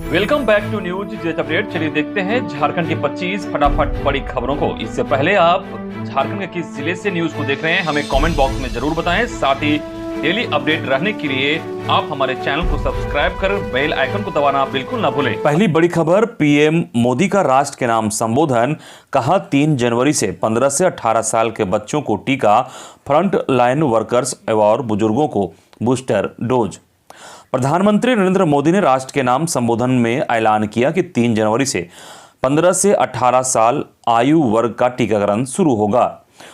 Welcome back to news jet update. चलिए देखते हैं झारखंड की 25 फटाफट बड़ी खबरों को। इससे पहले आप झारखंड के किस जिले से न्यूज को देख रहे हैं हमें कमेंट बॉक्स में जरूर बताएं। साथ ही डेली अपडेट रहने के लिए आप हमारे चैनल को सब्सक्राइब कर बेल आइकन को दबाना बिल्कुल ना भूलें। पहली बड़ी खबर, पीएम मोदी का राष्ट्र के नाम संबोधन। कहा 3 जनवरी से 15 से 18 साल के बच्चों को टीका, फ्रंट लाइन वर्कर्स और बुजुर्गों को बूस्टर डोज। प्रधानमंत्री नरेंद्र मोदी ने राष्ट्र के नाम संबोधन में ऐलान किया कि 3 जनवरी से 15 से 18 साल आयु वर्ग का टीकाकरण शुरू होगा।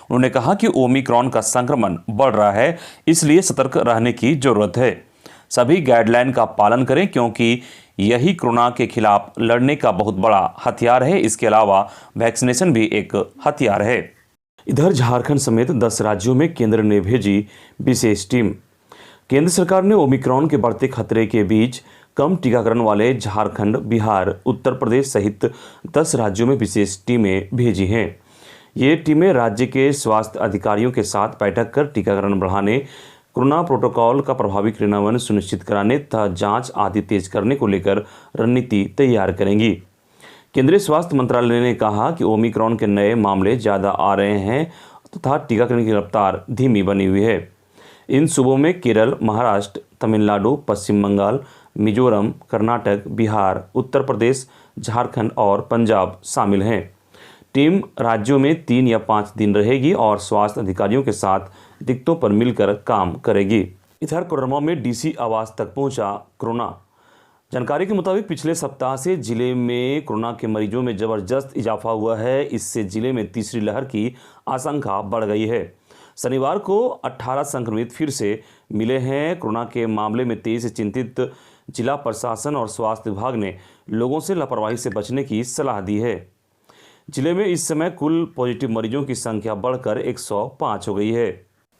उन्होंने कहा कि ओमिक्रॉन का संक्रमण बढ़ रहा है, इसलिए सतर्क रहने की जरूरत है। सभी गाइडलाइन का पालन करें क्योंकि यही कोरोना के खिलाफ लड़ने का बहुत बड़ा हथियार है। इसके अलावा वैक्सीनेशन भी एक हथियार है। इधर झारखंड समेत 10 राज्यों में केंद्र ने भेजी विशेष टीम। केंद्र सरकार ने ओमिक्रॉन के बढ़ते खतरे के बीच कम टीकाकरण वाले झारखंड, बिहार, उत्तर प्रदेश सहित 10 राज्यों में विशेष टीमें भेजी हैं। ये टीमें राज्य के स्वास्थ्य अधिकारियों के साथ बैठक कर टीकाकरण बढ़ाने, कोरोना प्रोटोकॉल का प्रभावी क्रियान्वयन सुनिश्चित कराने तथा जांच आदि तेज करने को लेकर रणनीति तैयार करेंगी। केंद्रीय स्वास्थ्य मंत्रालय ने कहा कि ओमिक्रॉन के नए मामले ज़्यादा आ रहे हैं तथा टीकाकरण की रफ्तार धीमी बनी हुई है। इन सूबों में केरल, महाराष्ट्र, तमिलनाडु, पश्चिम बंगाल, मिजोरम, कर्नाटक, बिहार, उत्तर प्रदेश, झारखंड और पंजाब शामिल हैं। टीम राज्यों में 3 या 5 दिन रहेगी और स्वास्थ्य अधिकारियों के साथ दिक्कतों पर मिलकर काम करेगी। इधर कोडरमा में डीसी आवास तक पहुंचा कोरोना। जानकारी के मुताबिक पिछले सप्ताह से जिले में कोरोना के मरीजों में जबरदस्त इजाफा हुआ है। इससे जिले में तीसरी लहर की आशंका बढ़ गई है। शनिवार को 18 संक्रमित फिर से मिले हैं। कोरोना के मामले में तेजी से चिंतित जिला प्रशासन और स्वास्थ्य विभाग ने लोगों से लापरवाही से बचने की सलाह दी है। जिले में इस समय कुल पॉजिटिव मरीजों की संख्या बढ़कर 105 हो गई है।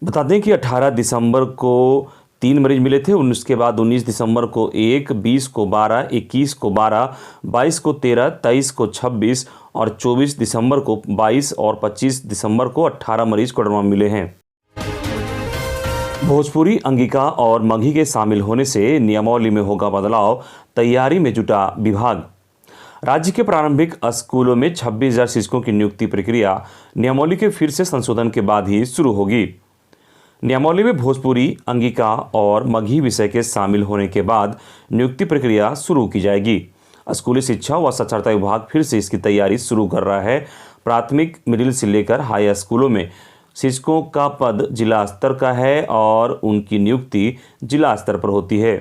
बता दें कि 18 दिसंबर को 3 मरीज मिले थे। उसके बाद 19 दिसंबर को 1, 20 को 12, 21 को 12, 22 को 13, 23 को 26 और 24 दिसंबर को 22 और 25 दिसंबर को 18 मरीज कोरोना मिले हैं। भोजपुरी, अंगिका और मगही के शामिल होने से नियमावली में होगा बदलाव, तैयारी में जुटा विभाग। राज्य के प्रारंभिक स्कूलों में 26,000 शिक्षकों की नियुक्ति प्रक्रिया नियमावली के फिर से संशोधन के बाद ही शुरू होगी। नियमावली में भोजपुरी, अंगिका और मगही विषय के शामिल होने के बाद नियुक्ति प्रक्रिया शुरू की जाएगी। स्कूली शिक्षा व साक्षरता विभाग फिर से इसकी तैयारी शुरू कर रहा है। प्राथमिक, मिडिल से लेकर हाई स्कूलों में शिक्षकों का पद जिला स्तर का है और उनकी नियुक्ति जिला स्तर पर होती है।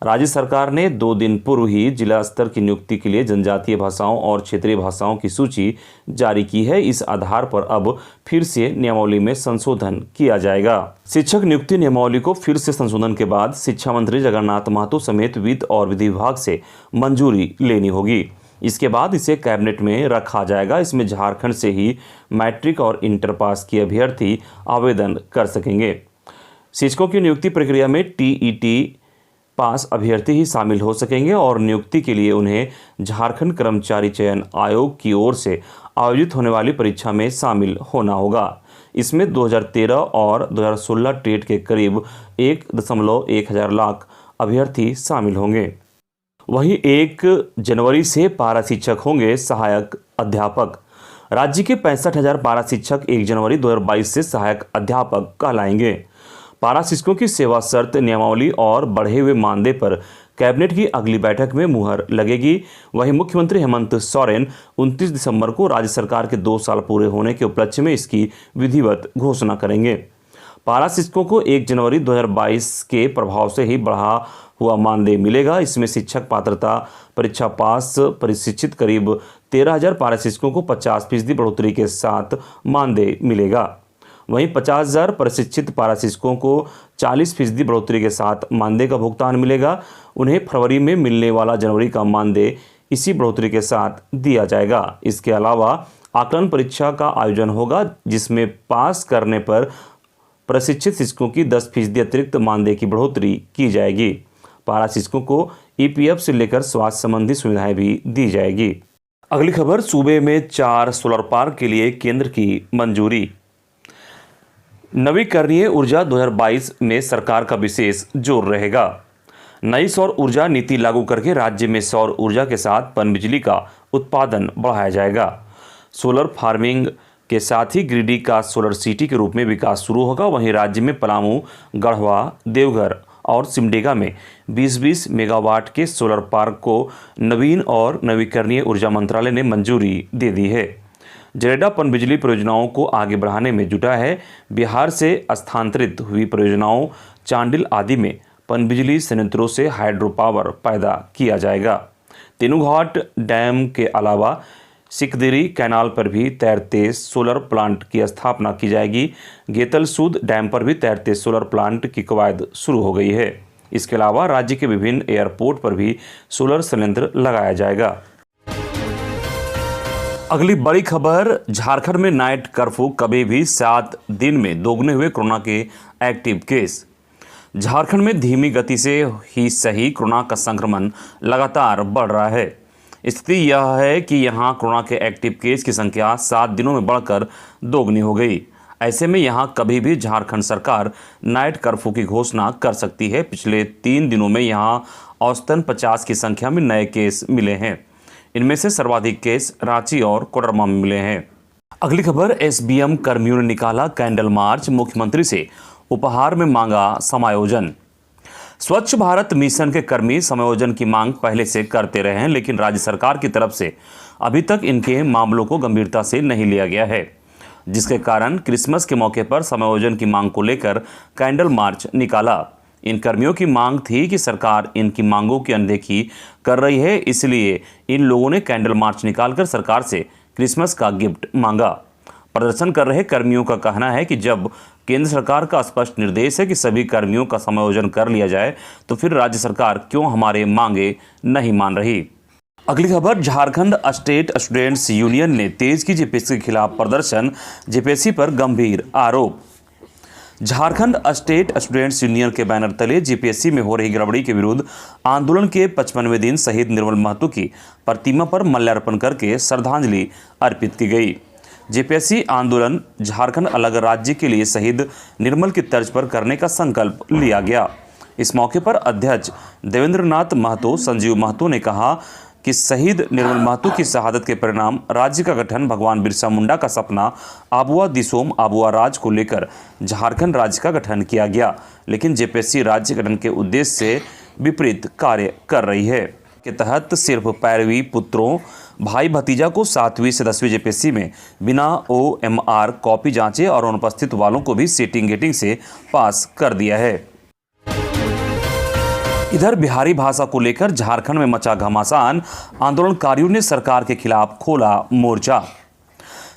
राज्य सरकार ने 2 दिन पूर्व ही जिला स्तर की नियुक्ति के लिए जनजातीय भाषाओं और क्षेत्रीय भाषाओं की सूची जारी की है। इस आधार पर अब फिर से नियमावली में संशोधन किया जाएगा। शिक्षक नियुक्ति नियमावली को फिर से संशोधन के बाद शिक्षा मंत्री जगन्नाथ महतो समेत वित्त और विधि विभाग से मंजूरी लेनी होगी। इसके बाद इसे कैबिनेट में रखा जाएगा। इसमें झारखंड से ही मैट्रिक और इंटर पास किए अभ्यर्थी आवेदन कर सकेंगे। शिक्षकों की नियुक्ति प्रक्रिया में टीईटी पास अभ्यर्थी ही शामिल हो सकेंगे और नियुक्ति के लिए उन्हें झारखंड कर्मचारी चयन आयोग की ओर से आयोजित होने वाली परीक्षा में शामिल होना होगा। इसमें 2013 और 2016 टेट के करीब 1.1 हजार लाख अभ्यर्थी शामिल होंगे। वहीं 1 जनवरी से पारा शिक्षक होंगे सहायक अध्यापक। राज्य के 65,000 पारा शिक्षक 1 जनवरी 2022 से सहायक अध्यापक कहलाएंगे। पारा शिक्षकों की सेवा शर्त नियमावली और बढ़े हुए मानदेय पर कैबिनेट की अगली बैठक में मुहर लगेगी। वहीं मुख्यमंत्री हेमंत सोरेन 29 दिसंबर को राज्य सरकार के 2 साल पूरे होने के उपलक्ष्य में इसकी विधिवत घोषणा करेंगे। पारा शिक्षकों को 1 जनवरी 2022 के प्रभाव से ही बढ़ा हुआ मानदेय मिलेगा। इसमें शिक्षक पात्रता परीक्षा पास प्रशिक्षित करीब 13,000 पारा शिक्षकों को 50% बढ़ोतरी के साथ मानदेय मिलेगा। वहीं 50,000 प्रशिक्षित पारा शिक्षकों को 40% बढ़ोतरी के साथ मानदेय का भुगतान मिलेगा। उन्हें फरवरी में मिलने वाला जनवरी का मानदेय इसी बढ़ोतरी के साथ दिया जाएगा। इसके अलावा आकलन परीक्षा का आयोजन होगा जिसमें पास करने पर प्रशिक्षित शिक्षकों की 10% अतिरिक्त मानदेय की बढ़ोतरी की जाएगी। पारा शिक्षकों को ईपीएफ से लेकर स्वास्थ्य संबंधी सुविधाएं भी दी जाएगी। अगली खबर, सूबे में 4 सोलर पार्क के लिए केंद्र की मंजूरी। नवीकरणीय ऊर्जा 2022 में सरकार का विशेष जोर रहेगा। नई सौर ऊर्जा नीति लागू करके राज्य में सौर ऊर्जा के साथ पनबिजली का उत्पादन बढ़ाया जाएगा। सोलर फार्मिंग के साथ ही गिरिडीह का सोलर सिटी के रूप में विकास शुरू होगा। वहीं राज्य में पलामू, गढ़वा, देवघर और सिमडेगा में 20-20 मेगावाट के सोलर पार्क को नवीन और नवीकरणीय ऊर्जा मंत्रालय ने मंजूरी दे दी है। जरेडा पनबिजली परियोजनाओं को आगे बढ़ाने में जुटा है। बिहार से स्थानांतरित हुई परियोजनाओं चांडिल आदि में पनबिजली संयंत्रों से हाइड्रो पावर पैदा किया जाएगा। तेनूघाट डैम के अलावा सिकदरी कैनाल पर भी तैरते सोलर प्लांट की स्थापना की जाएगी। गेतलसूद डैम पर भी तैरते सोलर प्लांट की कवायद शुरू हो गई है। इसके अलावा राज्य के विभिन्न एयरपोर्ट पर भी सोलर संयंत्र लगाया जाएगा। अगली बड़ी खबर, झारखंड में नाइट कर्फ्यू कभी भी 7 दिन में दोगुने हुए कोरोना के एक्टिव केस। झारखंड में धीमी गति से ही सही कोरोना का संक्रमण लगातार बढ़ रहा है। स्थिति यह है कि यहां कोरोना के एक्टिव केस की संख्या 7 दिनों में बढ़कर दोगुनी हो गई। ऐसे में यहां कभी भी झारखंड सरकार नाइट कर्फ्यू की घोषणा कर सकती है। पिछले 3 दिनों में यहां औसतन 50 की संख्या में नए केस मिले हैं। इनमें से सर्वाधिक केस रांची और कोडरमा में मिले हैं। अगली खबर, एसबीएम कर्मियों ने निकाला कैंडल मार्च, मुख्यमंत्री से उपहार में मांगा समायोजन। स्वच्छ भारत मिशन के कर्मी समायोजन की मांग पहले से करते रहे हैं, लेकिन राज्य सरकार की तरफ से अभी तक इनके मामलों को गंभीरता से नहीं लिया गया है, जिसके कारण क्रिसमस के मौके पर समायोजन की मांग को लेकर कैंडल मार्च निकाला। इन कर्मियों की मांग थी कि सरकार इनकी मांगों की अनदेखी कर रही है, इसलिए इन लोगों ने कैंडल मार्च निकालकर सरकार से क्रिसमस का गिफ्ट मांगा। प्रदर्शन कर रहे कर्मियों का कहना है कि जब केंद्र सरकार का स्पष्ट निर्देश है कि सभी कर्मियों का समायोजन कर लिया जाए, तो फिर राज्य सरकार क्यों हमारे मांगे नहीं मान रही। अगली खबर, झारखंड स्टेट स्टूडेंट्स यूनियन ने तेज की जेपीएससी के खिलाफ प्रदर्शन, जेपीएससी पर गंभीर आरोप। झारखंड स्टेट स्टूडेंट्स यूनियन के बैनर तले जेपीएससी में हो रही गड़बड़ी के विरुद्ध आंदोलन के 55वें दिन शहीद निर्मल महतो की प्रतिमा पर माल्यार्पण करके श्रद्धांजलि अर्पित की गई। जेपीएससी आंदोलन झारखंड अलग राज्य के लिए शहीद निर्मल की तर्ज पर करने का संकल्प लिया गया। इस मौके पर अध्यक्ष देवेंद्रनाथ महतो संजीव महतो ने कहा कि शहीद निर्मल महतो की शहादत के परिणाम राज्य का गठन, भगवान बिरसा मुंडा का सपना आबुआ दिसोम आबुआ राज को लेकर झारखंड राज्य का गठन किया गया, लेकिन जेपीएससी राज्य गठन के उद्देश्य से विपरीत कार्य कर रही है। के तहत सिर्फ पैरवी पुत्रों, भाई भतीजा को 7वीं से 10वीं जेपीएससी में बिना OMR कॉपी जांचे और अनुपस्थित वालों को भी सीटिंग गेटिंग से पास कर दिया है। इधर बिहारी भाषा को लेकर झारखंड में मचा घमासान, आंदोलनकारियों ने सरकार के खिलाफ खोला मोर्चा।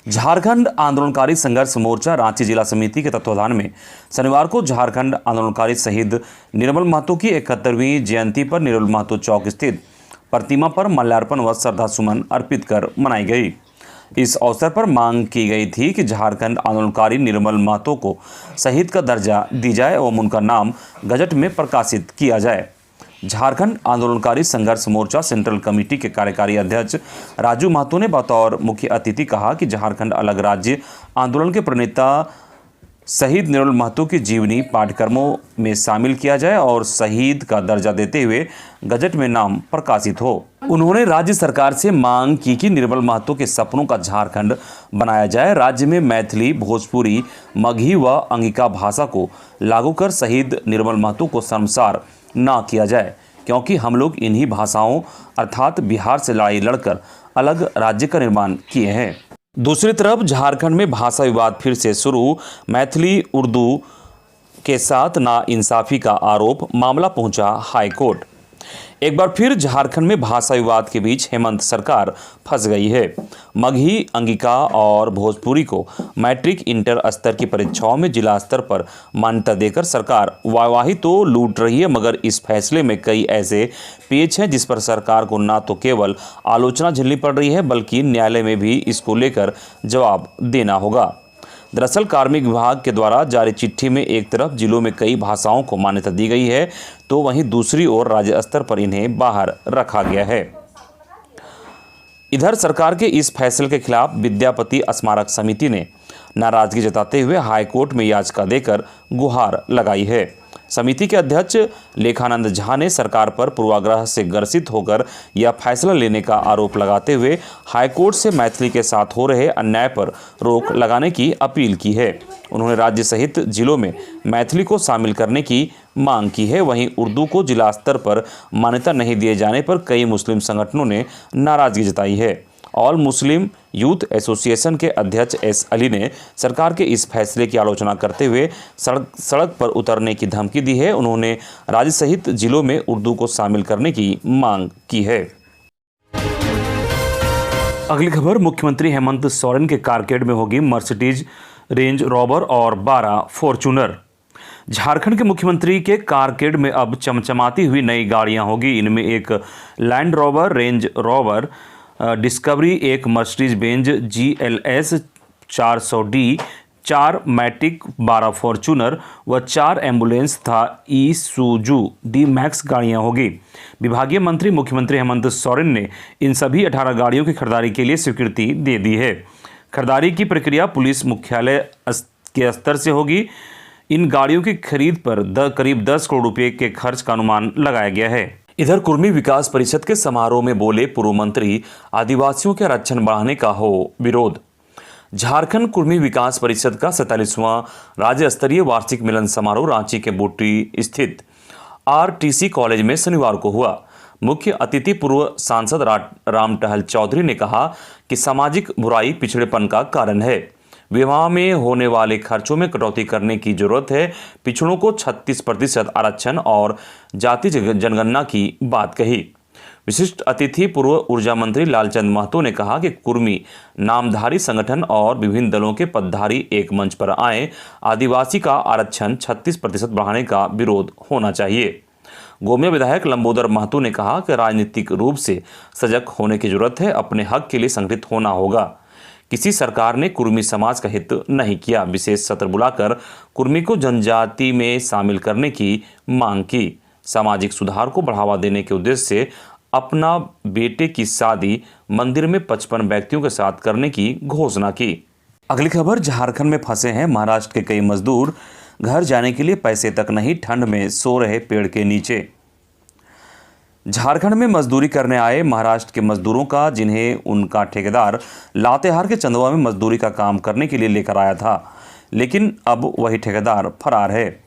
झारखंड आंदोलनकारी संघर्ष मोर्चा रांची जिला समिति के तत्वाधान में शनिवार को झारखंड आंदोलनकारी शहीद निर्मल महतो की 71वीं जयंती पर निर्मल महतो चौक स्थित प्रतिमा पर माल्यार्पण व श्रद्धा सुमन अर्पित कर मनाई गई। इस अवसर पर मांग की गई थी कि झारखंड आंदोलनकारी निर्मल महतो को शहीद का दर्जा दी जाए एवं उनका नाम गजट में प्रकाशित किया जाए। झारखंड आंदोलनकारी संघर्ष मोर्चा सेंट्रल कमेटी के कार्यकारी अध्यक्ष राजू महतो ने बतौर मुख्य अतिथि कहा कि झारखंड अलग राज्य आंदोलन के प्रणेता शहीद निर्मल महतो की जीवनी पाठ्यक्रमों में शामिल किया जाए और शहीद का दर्जा देते हुए गजट में नाम प्रकाशित हो। उन्होंने राज्य सरकार से मांग की कि निर्मल महतो के सपनों का झारखंड बनाया जाए। राज्य में मैथिली, भोजपुरी, मगही व अंगिका भाषा को लागू कर शहीद निर्मल महतो को शर्मसार ना किया जाए, क्योंकि हम लोग इन्हीं भाषाओं अर्थात बिहार से लड़ाई लड़कर अलग राज्य का निर्माण किए हैं। दूसरी तरफ झारखंड में भाषा विवाद फिर से शुरू, मैथिली उर्दू के साथ नाइंसाफी का आरोप, मामला पहुंचा हाई कोर्ट। एक बार फिर झारखंड में भाषा विवाद के बीच हेमंत सरकार फंस गई है। मगही, अंगिका और भोजपुरी को मैट्रिक इंटर स्तर की परीक्षाओं में जिला स्तर पर मान्यता देकर सरकार वाहवाही तो लूट रही है, मगर इस फैसले में कई ऐसे पेच हैं जिस पर सरकार को ना तो केवल आलोचना झेलनी पड़ रही है बल्कि न्यायालय में भी इसको लेकर जवाब देना होगा। दरअसल कार्मिक विभाग के द्वारा जारी चिट्ठी में एक तरफ जिलों में कई भाषाओं को मान्यता दी गई है, तो वहीं दूसरी ओर राज्य स्तर पर इन्हें बाहर रखा गया है। इधर सरकार के इस फैसले के खिलाफ विद्यापति स्मारक समिति ने नाराजगी जताते हुए हाईकोर्ट में याचिका देकर गुहार लगाई है। समिति के अध्यक्ष लेखानंद झा ने सरकार पर पूर्वाग्रह से ग्रसित होकर यह फैसला लेने का आरोप लगाते हुए हाईकोर्ट से मैथिली के साथ हो रहे अन्याय पर रोक लगाने की अपील की है। उन्होंने राज्य सहित जिलों में मैथिली को शामिल करने की मांग की है। वहीं उर्दू को जिला स्तर पर मान्यता नहीं दिए जाने पर कई मुस्लिम संगठनों ने नाराजगी जताई है। ऑल मुस्लिम यूथ एसोसिएशन के अध्यक्ष एस अली ने सरकार के इस फैसले की आलोचना करते हुए सड़क पर उतरने की धमकी दी है। उन्होंने राज्य सहित जिलों में उर्दू को शामिल करने की मांग की है। अगली खबर, मुख्यमंत्री हेमंत सोरेन के कारकेड में होगी मर्सिडीज रेंज रोवर और 12 फॉर्च्यूनर। झारखंड के मुख्यमंत्री के कारकेड में अब चमचमाती हुई नई गाड़ियां होगी। इनमें एक land rover range rover discovery, एक Mercedes Benz GLS 400D, 4 matic, 12 Fortuner व 4 एम्बुलेंस तथा ईसुजू D-मैक्स गाड़ियां होगी। विभागीय मंत्री मुख्यमंत्री हेमंत सोरेन ने इन सभी 18 गाड़ियों की खरीदारी के लिए स्वीकृति दे दी है। खरीदारी की प्रक्रिया पुलिस मुख्यालय के स्तर से होगी। इन गाड़ियों की खरीद पर करीब 10 करोड़ रुपए के खर्च का अनुमान लगाया गया है। इधर कुर्मी विकास परिषद के समारोह में बोले पूर्व मंत्री, आदिवासियों के आरक्षण बढ़ाने का हो विरोध। झारखंड कुर्मी विकास परिषद का 47वां राज्य स्तरीय वार्षिक मिलन समारोह रांची के बूटी स्थित RTC कॉलेज में शनिवार को हुआ। मुख्य अतिथि पूर्व सांसद राम टहल चौधरी ने कहा कि सामाजिक बुराई पिछड़ेपन का कारण है। विवाह में होने वाले खर्चों में कटौती करने की जरूरत है। पिछड़ों को 36% आरक्षण और जाति जनगणना की बात कही। विशिष्ट अतिथि पूर्व ऊर्जा मंत्री लालचंद महतो ने कहा कि कुर्मी नामधारी संगठन और विभिन्न दलों के पदधारी एक मंच पर आए। आदिवासी का आरक्षण 36% बढ़ाने का विरोध होना चाहिए। गोमिया विधायक लंबोदर महतो ने कहा कि राजनीतिक रूप से सजग होने की जरूरत है। अपने हक के लिए संगठित होना होगा। किसी सरकार ने कुर्मी समाज का हित नहीं किया। विशेष सत्र बुलाकर कुर्मी को जनजाति में शामिल करने की मांग की। सामाजिक सुधार को बढ़ावा देने के उद्देश्य से अपना बेटे की शादी मंदिर में 55 व्यक्तियों के साथ करने की घोषणा की। अगली खबर, झारखंड में फंसे हैं महाराष्ट्र के कई मजदूर। घर जाने के लिए पैसे तक नहीं, ठंड में सो रहे पेड़ के नीचे। झारखंड में मजदूरी करने आए महाराष्ट्र के मजदूरों का, जिन्हें उनका ठेकेदार लातेहार के चंदवा में मजदूरी का काम करने के लिए लेकर आया था, लेकिन अब वही ठेकेदार फरार है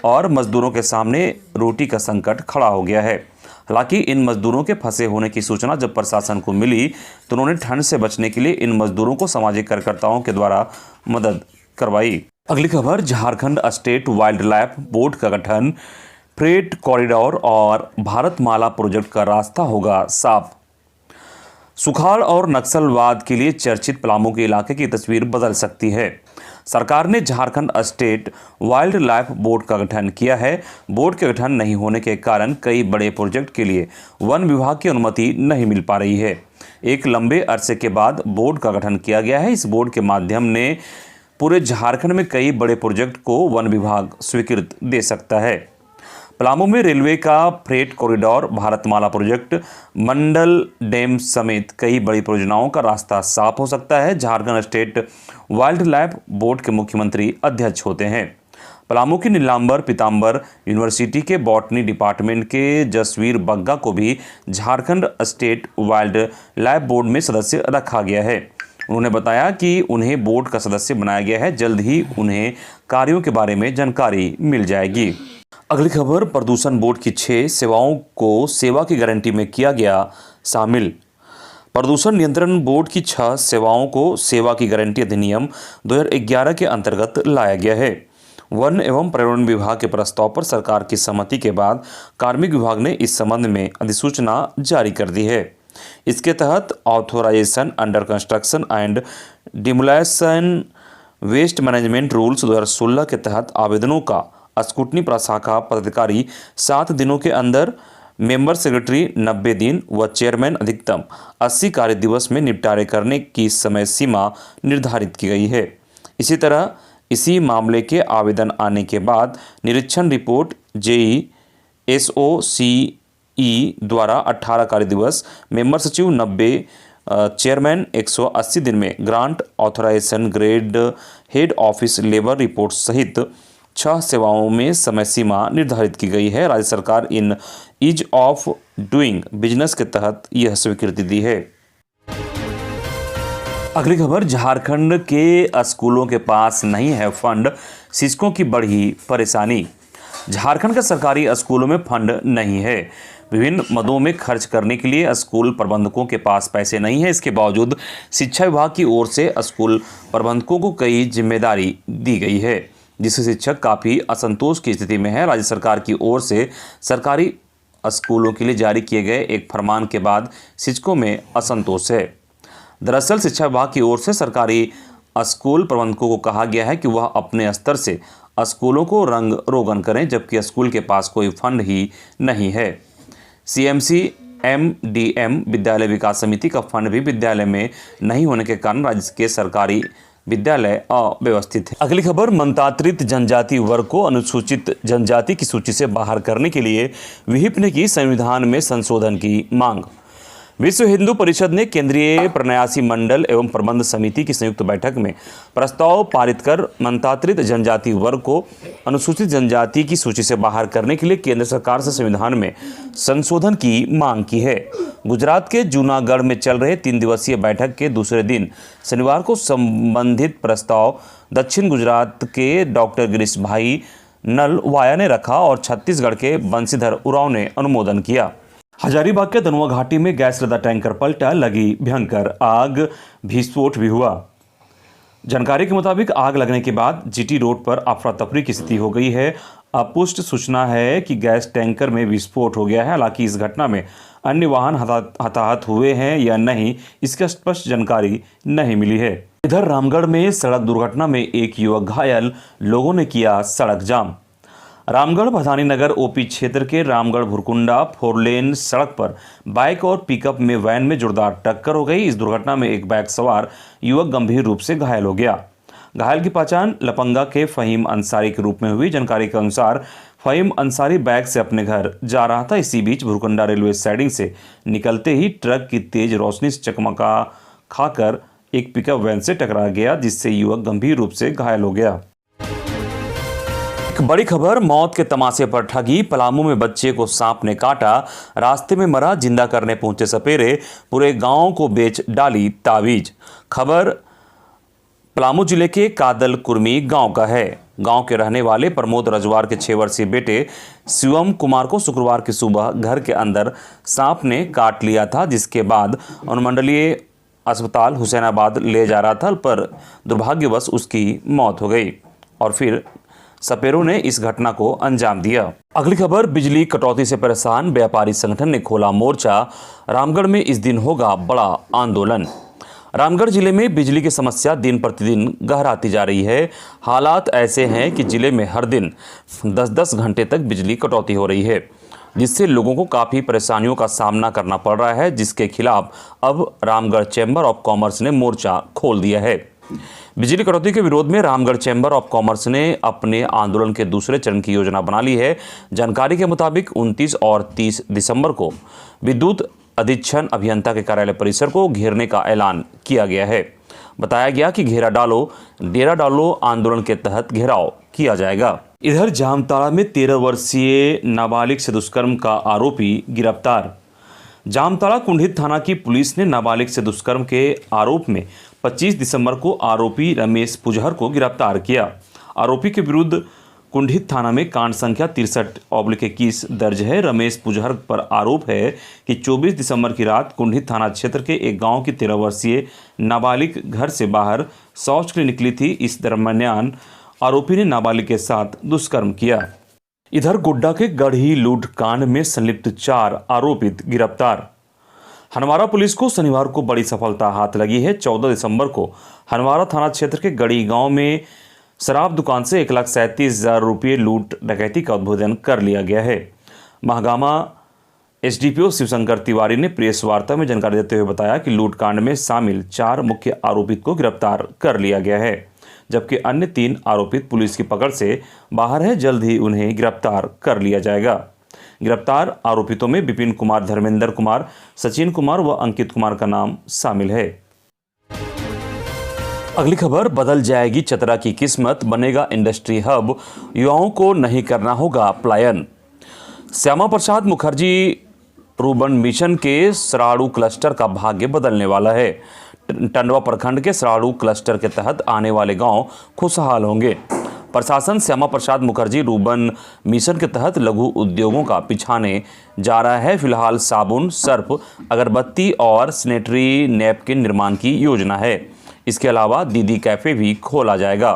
और मजदूरों के सामने रोटी का संकट खड़ा हो गया है। हालांकि इन मजदूरों के फंसे होने की सूचना जब प्रशासन को मिली तो उन्होंने ठंड से बचने के लिए इन मजदूरों को सामाजिक कार्यकर्ताओं के द्वारा मदद करवाई। अगली खबर, Jharkhand state wild life board का गठन, फ्रेट कॉरिडोर और भारतमाला प्रोजेक्ट का रास्ता होगा साफ। सुखाड़ और नक्सलवाद के लिए चर्चित पलामू के इलाके की तस्वीर बदल सकती है। सरकार ने Jharkhand state wild life board का गठन किया है। बोर्ड के गठन नहीं होने के कारण कई बड़े प्रोजेक्ट के लिए वन विभाग की अनुमति नहीं मिल पा रही है। एक लंबे अरसे के बाद बोर्ड का गठन किया गया है। इस बोर्ड के माध्यम ने पूरे झारखंड में कई बड़े प्रोजेक्ट को वन विभाग स्वीकृत दे सकता है। पलामू में रेलवे का फ्रेट कॉरिडोर, भारतमाला प्रोजेक्ट, मंडल डैम समेत कई बड़ी परियोजनाओं का रास्ता साफ हो सकता है। Jharkhand state wild life board के मुख्यमंत्री अध्यक्ष होते हैं। पलामू की नीलांबर पीताम्बर यूनिवर्सिटी के बॉटनी डिपार्टमेंट के जसवीर बग्गा को भी Jharkhand state wild life board में सदस्य रखा गया है। उन्होंने बताया कि उन्हें बोर्ड का सदस्य बनाया गया है। जल्द ही उन्हें कार्यों के बारे में जानकारी मिल जाएगी। अगली खबर, प्रदूषण बोर्ड की 6 सेवाओं को सेवा की गारंटी में किया गया शामिल। प्रदूषण नियंत्रण बोर्ड की 6 सेवाओं को सेवा की गारंटी अधिनियम 2011 के अंतर्गत लाया गया है। वन एवं पर्यावरण विभाग के प्रस्ताव पर सरकार की सहमति के बाद कार्मिक विभाग ने इस संबंध में अधिसूचना जारी कर दी है। इसके तहत authorisation under construction and demolition waste management rules 2016 के तहत आवेदनों का स्कूटनी प्रशाखा पदाधिकारी 7 दिनों के अंदर, मेंबर सेक्रेटरी 90 दिन व चेयरमैन अधिकतम 80 कार्य दिवस में निपटारे करने की समय सीमा निर्धारित की गई है। इसी तरह इसी मामले के आवेदन आने के बाद निरीक्षण रिपोर्ट JESOCE द्वारा 18 कार्य दिवस, मेंबर सचिव 90, चेयरमैन 180 दिन में grant authorisation grade head office labour report सहित 6 सेवाओं में समय सीमा निर्धारित की गई है। राज्य सरकार in ease of doing business के तहत यह स्वीकृति दी है। अगली खबर, झारखंड के स्कूलों के पास नहीं है फंड, शिक्षकों की बढ़ी परेशानी। झारखंड के सरकारी स्कूलों में फंड नहीं है। विभिन्न मदों में खर्च करने के लिए स्कूल प्रबंधकों के पास पैसे नहीं है। इसके बावजूद शिक्षा विभाग की ओर से स्कूल प्रबंधकों को कई जिम्मेदारी दी गई है, जिससे शिक्षक काफ़ी असंतोष की स्थिति में है। राज्य सरकार की ओर से सरकारी स्कूलों के लिए जारी किए गए एक फरमान के बाद शिक्षकों में असंतोष है। दरअसल शिक्षा विभाग की ओर से सरकारी स्कूल प्रबंधकों को कहा गया है कि वह अपने स्तर से स्कूलों को रंग रोगन करें, जबकि स्कूल के पास कोई फंड ही नहीं है। सीएमसी एमडीएम विद्यालय विकास समिति का फंड भी विद्यालय में नहीं होने के कारण राज्य के सरकारी विद्यालय अव्यवस्थित है। अगली खबर, मनतांत्रित जनजाति वर्ग को अनुसूचित जनजाति की सूची से बाहर करने के लिए विहिप ने की संविधान में संशोधन की मांग। विश्व हिंदू परिषद ने केंद्रीय प्रन्यासी मंडल एवं प्रबंध समिति की संयुक्त बैठक में प्रस्ताव पारित कर मनतांत्रित जनजाति वर्ग को अनुसूचित जनजाति की सूची से बाहर करने के लिए केंद्र सरकार से संविधान में संशोधन की मांग की है। गुजरात के जूनागढ़ में चल रहे 3 दिवसीय बैठक के दूसरे दिन शनिवार को संबंधित प्रस्ताव दक्षिण गुजरात के डॉक्टर गिरीश भाई नलवाया ने रखा और छत्तीसगढ़ के बंशीधर उरांव ने अनुमोदन किया। हजारीबाग के धनुआ घाटी में गैस लदा टैंकर पलटा, लगी भयंकर आग, विस्फोट भी हुआ। जानकारी के मुताबिक आग लगने के बाद जीटी रोड पर अफरा तफरी की स्थिति हो गई है। अपुष्ट सूचना है कि गैस टैंकर में विस्फोट हो गया है। हालांकि इस घटना में अन्य वाहन हताहत हुए हैं या नहीं, इसकी स्पष्ट जानकारी नहीं मिली है। इधर रामगढ़ में सड़क दुर्घटना में एक युवक घायल, लोगों ने किया सड़क जाम। रामगढ़ भदानी नगर ओपी क्षेत्र के रामगढ़ भुरकुंडा 4 लेन सड़क पर बाइक और पिकअप में वैन में जोरदार टक्कर हो गई। इस दुर्घटना में एक बाइक सवार युवक गंभीर रूप से घायल हो गया। घायल की पहचान लपंगा के फहीम अंसारी के रूप में हुई। जानकारी के अनुसार फहीम अंसारी बाइक से अपने घर जा रहा था। इसी बीच भुरकुंडा रेलवे साइडिंग से निकलते ही ट्रक की तेज रोशनी से चकमका खाकर एक पिकअप वैन से टकरा गया, जिससे युवक गंभीर रूप से घायल हो गया। बड़ी खबर, मौत के तमाशे पर ठगी। पलामू में बच्चे को सांप ने काटा, रास्ते में मरा, जिंदा करने पहुंचे सपेरे, पूरे गांव को बेच डाली तावीज। खबर पलामू जिले के कादल कुर्मी गांव का है। गांव के रहने वाले प्रमोद रजवार के 6 वर्षीय बेटे शिवम कुमार को शुक्रवार की सुबह घर के अंदर सांप ने काट लिया था, जिसके बाद अनुमंडलीय अस्पताल हुसैनाबाद ले जा रहा था, पर दुर्भाग्यवश उसकी मौत हो गई और फिर सपेरों ने इस घटना को अंजाम दिया। अगली खबर, बिजली कटौती से परेशान व्यापारी संगठन ने खोला मोर्चा। रामगढ़ में इस दिन होगा बड़ा आंदोलन। रामगढ़ जिले में बिजली की समस्या दिन प्रतिदिन गहराती जा रही है। हालात ऐसे हैं कि जिले में हर दिन 10-10 घंटे तक बिजली कटौती हो रही है, जिससे लोगों को काफ़ी परेशानियों का सामना करना पड़ रहा है, जिसके खिलाफ अब रामगढ़ चैम्बर ऑफ कॉमर्स ने मोर्चा खोल दिया है। बिजली कटौती के विरोध में रामगढ़ चैम्बर ऑफ कॉमर्स ने अपने आंदोलन के दूसरे चरण की योजना बना ली है। जानकारी के मुताबिक 29 और 30 दिसंबर को विद्युत अधीक्षण अभियंता के कार्यालय परिसर को घेरने का ऐलान किया गया है। बताया गया कि घेरा डालो डेरा डालो आंदोलन के तहत घेराव किया जाएगा। इधर जामताड़ा में 13 वर्षीय नाबालिग से दुष्कर्म का आरोपी गिरफ्तार। जामताड़ा कुंडित थाना की पुलिस ने नाबालिग से दुष्कर्म के आरोप में 25 दिसंबर को आरोपी रमेश पुजहर को गिरफ्तार किया। आरोपी के विरुद्ध कुंडित थाना में कांड संख्या 63/21 दर्ज है। रमेश पुजहर पर आरोप है कि 24 दिसंबर की रात कुंडित थाना क्षेत्र के एक गांव की 13 वर्षीय नाबालिग घर से बाहर शौच के लिए निकली थी। इस दरमियान आरोपी ने नाबालिग के साथ दुष्कर्म किया। इधर गोड्डा के गढ़ी लूट कांड में संलिप्त 4 आरोपित गिरफ्तार। हनवारा पुलिस को शनिवार को बड़ी सफलता हाथ लगी है। 14 दिसंबर को हनवारा थाना क्षेत्र के गढ़ी गांव में शराब दुकान से 1,37,000 रुपये लूट डकैती का उद्भेदन कर लिया गया है। महागामा एसडीपीओ शिवशंकर तिवारी ने प्रेस वार्ता में जानकारी देते हुए बताया कि लूट कांड में शामिल 4 मुख्य आरोपित को गिरफ्तार कर लिया गया है, जबकि अन्य 3 आरोपित पुलिस की पकड़ से बाहर है। जल्द ही उन्हें गिरफ्तार कर लिया जाएगा। गिरफ्तार आरोपितों में विपिन कुमार, धर्मेंद्र कुमार, सचिन कुमार व अंकित कुमार का नाम शामिल है। अगली खबर, बदल जाएगी चतरा की किस्मत, बनेगा इंडस्ट्री हब, युवाओं को नहीं करना होगा पलायन। श्यामा प्रसाद मुखर्जी रूर्बन मिशन के सराड़ू क्लस्टर का भाग्य बदलने वाला है। टंडवा प्रखंड के सराड़ू क्लस्टर के तहत आने वाले गांव खुशहाल होंगे। प्रशासन श्यामा प्रसाद मुखर्जी रूर्बन मिशन के तहत लघु उद्योगों का पिछाने जा रहा है। फिलहाल साबुन, सर्फ, अगरबत्ती और सैनिटरी नैपकिन निर्माण की योजना है। इसके अलावा दीदी कैफे भी खोला जाएगा।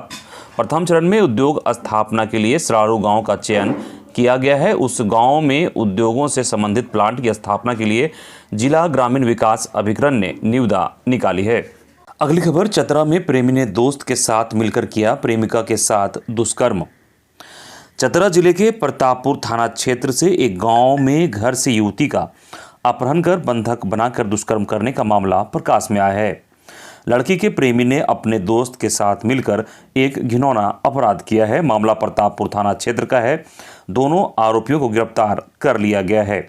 प्रथम चरण में उद्योग स्थापना के लिए सराड़ू गांव का चयन किया गया है। उस गांव में उद्योगों से संबंधित प्लांट की स्थापना के लिए जिला ग्रामीण विकास अभिकरण ने निविदा निकाली है। अगली खबर, चतरा में प्रेमी ने दोस्त के साथ मिलकर किया प्रेमिका के साथ दुष्कर्म। चतरा जिले के प्रतापपुर थाना क्षेत्र से एक गांव में घर से युवती का अपहरण कर बंधक बनाकर दुष्कर्म करने का मामला प्रकाश में आया है। लड़की के प्रेमी ने अपने दोस्त के साथ मिलकर एक घिनौना अपराध किया है। मामला प्रतापपुर थाना क्षेत्र का है। दोनों आरोपियों को गिरफ्तार कर लिया गया है।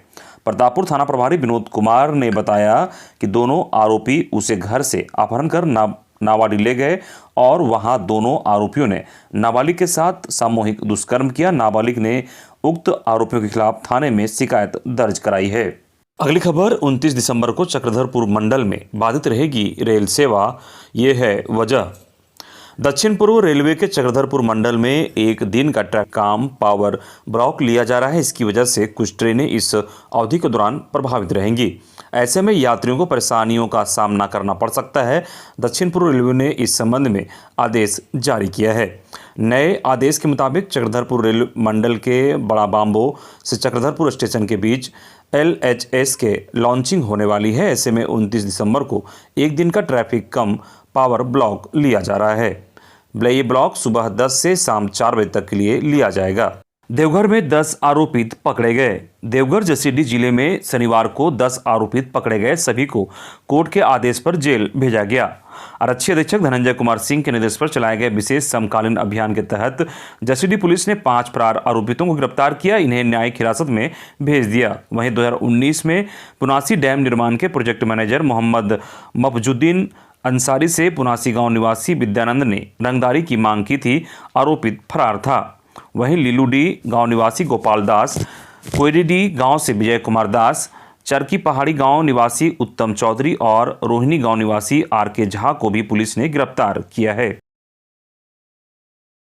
प्रतापपुर थाना प्रभारी विनोद कुमार ने बताया कि दोनों आरोपी उसे घर से अपहरण कर नाबालिग ले गए और वहां दोनों आरोपियों ने नाबालिग के साथ सामूहिक दुष्कर्म किया। नाबालिग ने उक्त आरोपियों के खिलाफ थाने में शिकायत दर्ज कराई है। अगली खबर, 29 दिसंबर को चक्रधरपुर मंडल में बाधित रहेगी रेल सेवा, ये है वजह। दक्षिण पूर्व रेलवे के चक्रधरपुर मंडल में एक दिन का ट्रैक काम पावर ब्लॉक लिया जा रहा है। इसकी वजह से कुछ ट्रेनें इस अवधि के दौरान प्रभावित रहेंगी। ऐसे में यात्रियों को परेशानियों का सामना करना पड़ सकता है। दक्षिण पूर्व रेलवे ने इस संबंध में आदेश जारी किया है। नए आदेश के मुताबिक चक्रधरपुर रेल मंडल के बड़ा बाम्बो से चक्रधरपुर स्टेशन के बीच LHS के लॉन्चिंग होने वाली है। ऐसे में 29 दिसंबर को एक दिन का ट्रैफिक कम पावर ब्लॉक लिया जा रहा है। ये ब्लॉक सुबह 10 से शाम 4 बजे तक के लिए लिया जाएगा। देवघर में 10 आरोपित पकड़े गए। देवघर जसीडीह जिले में शनिवार को 10 आरोपित पकड़े गए। सभी को कोर्ट के आदेश पर जेल भेजा गया। आरक्षी अधीक्षक धनंजय कुमार सिंह के निर्देश पर चलाए गए विशेष समकालीन अभियान के तहत जसीडीह पुलिस ने 5 फरार आरोपितों को गिरफ्तार किया। इन्हें न्यायिक हिरासत में भेज दिया। वहीं 2019 में पुनासी डैम निर्माण के प्रोजेक्ट मैनेजर मोहम्मद मफजुद्दीन अंसारी से पुनासी गांव निवासी विद्यानंद ने रंगदारी की मांग की थी। आरोपित फरार था। वहीं लीलूडी गांव निवासी गोपाल दास, कोयरीडी गांव से विजय कुमार दास, चरकी पहाड़ी गांव निवासी उत्तम चौधरी और रोहिणी गांव निवासी RK झा को भी पुलिस ने गिरफ्तार किया है।